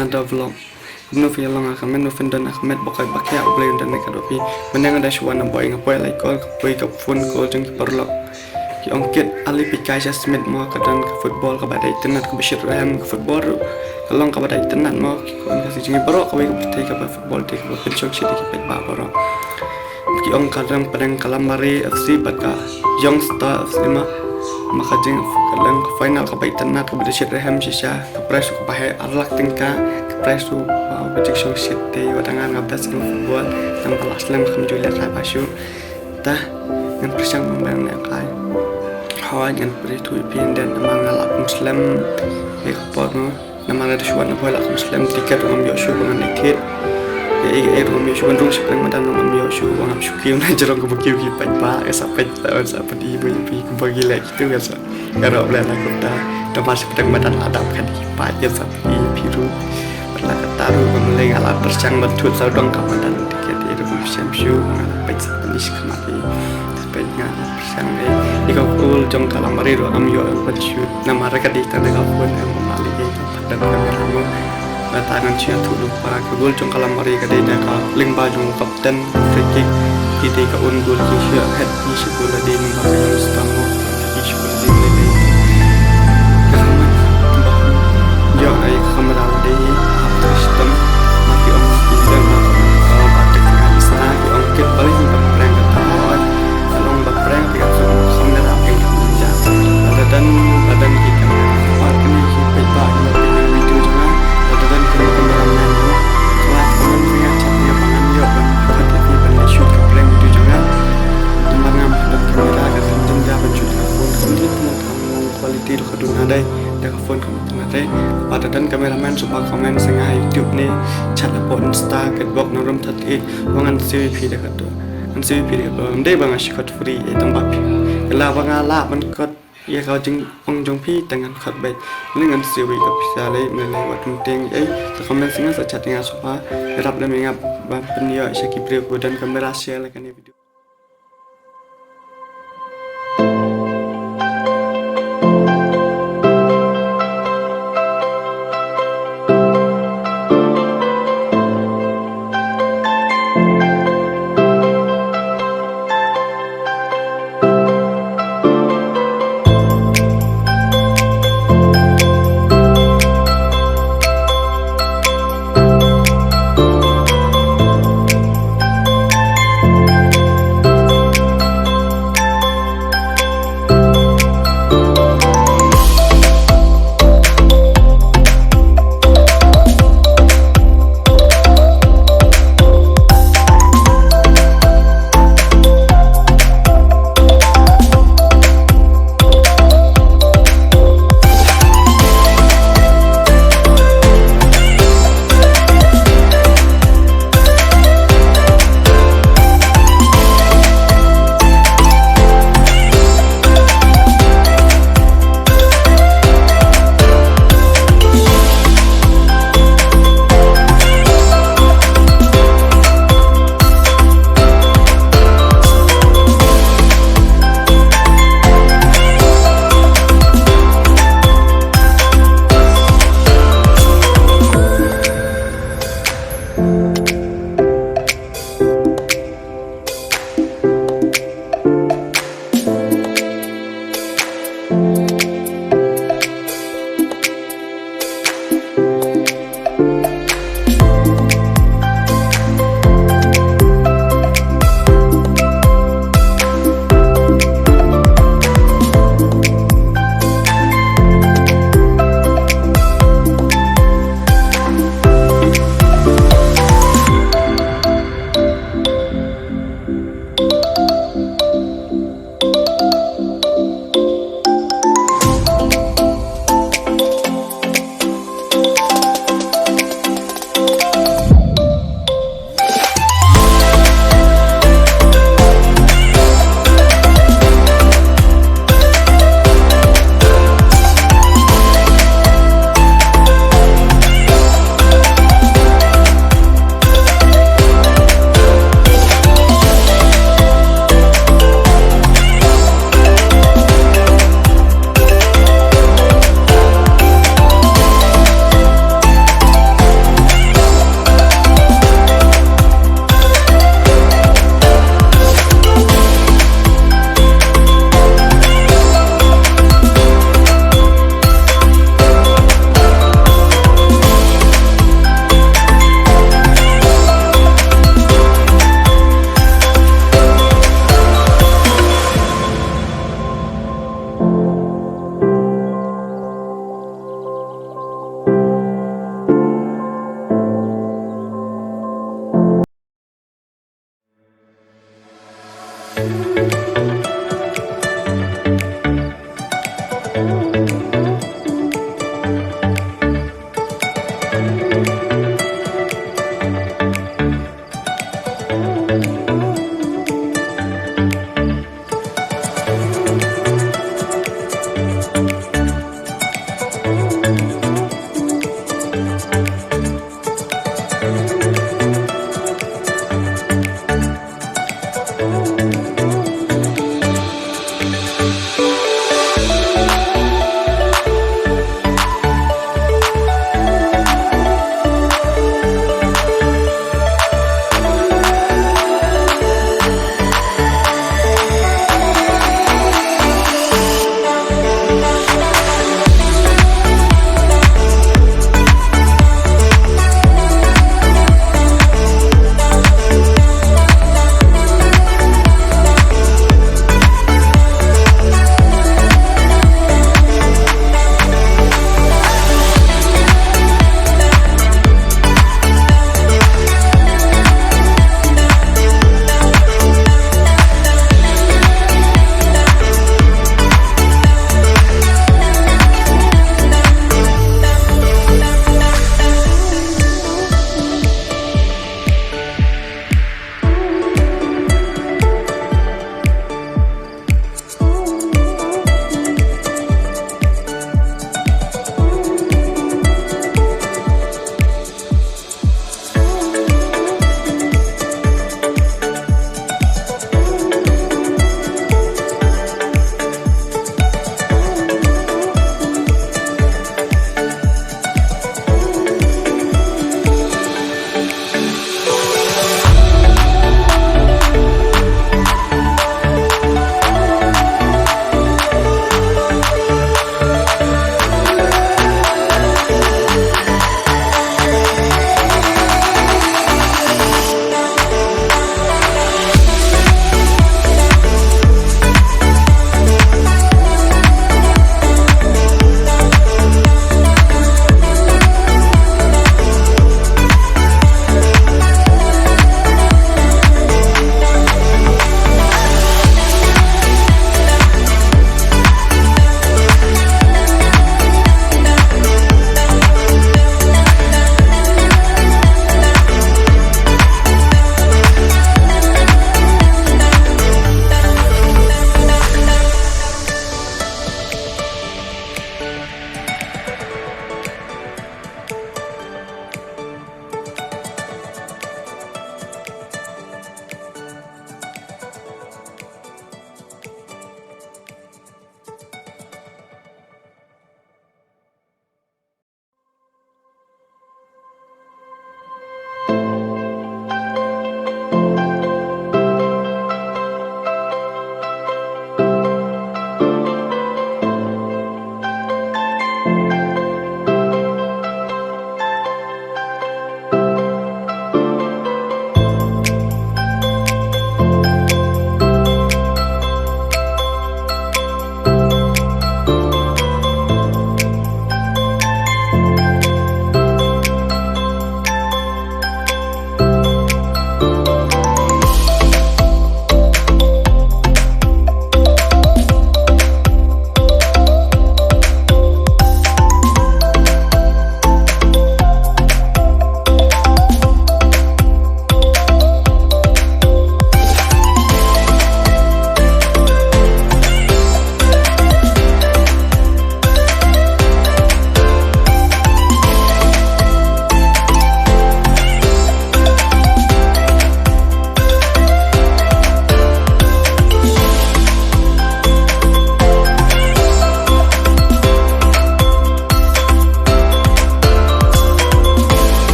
another vlog. No feel long Ahmed no fin dan Ahmed bakai bakai aku boleh dan mereka dopi. Menang ada shuan boy ngapai like call ngapai ke phone call jeng perlok. Ki ongkit ali pikai Smith mau kadang ke football ke badai internet ke Bashir Rahim ke football ru. Kalau ke badai internet mau ki kon kasih jeng perlok ke bagai ke football di ke pencok sih di pet ba perlok. Ki ong kadang padang Calamari FC baka Youngstar FC maka jeng kadang ke final ke badai internet ke Bashir Rahim sisa ke press ke bahaya arlak tingkah ke press tu bajik song city wadangan ngabdas ke football yang balas lem ke Juliet Rabasu tah yang persang memang yang kai hawan yang beritu ipin dan mangalak Muslim ekporno nama ada suan apa lak Muslim tiket ngam Yoshu dengan tiket ya ngam Yoshu bandung sepeng madan ngam Yoshu ngam syukiu na jerong ke bukiu ki pa sampai tahun sampai di ibu ku bagi lek itu biasa karo boleh lah kita tempat sepedang madan adap kan ki pa ya sampai biru berlah kataru memulai alat persang bentut saudong kapan tiket itu bisa syu ngapai sepenis kemati sepenga persang ni kau kul jong Calamari ro am yo baju nama mereka di tanda kapun yang memali itu pada kamera tangan cia tu lupa kul jong Calamari kadai ka ling baju kapten free kick kita ka unggul ki sia head ni sekolah di nimba yang stamo ki sekolah di ni yo ai kamera di sistem mati om dan kalau batik dengan sana ki om kit paling berperang ketahuan kalau berperang tiga semua kamera yang menjat dan badan kita part ini kita bahas dengan video juga dan kameramen kelas teman dengan cara pangan yo dan TV dan shoot ke plan video juga teman ngam dan kamera ke jenjang penjuta pun kami teman kualiti lo kedua dai dah phone kami tengah dai pada dan kameramen supaya komen sengai YouTube ni chat apa Insta ke blog norum tadi wangan CVP dekat tu an CVP dekat tu ndai bang asyik free tempat kalau bang ala man kot ya kau jeng jong pi dengan kat baik dengan CVP ke bisa leh melai wat penting komen sengai chat dengan supaya kerap le mengap pendia syaki beri dan kamera share kan video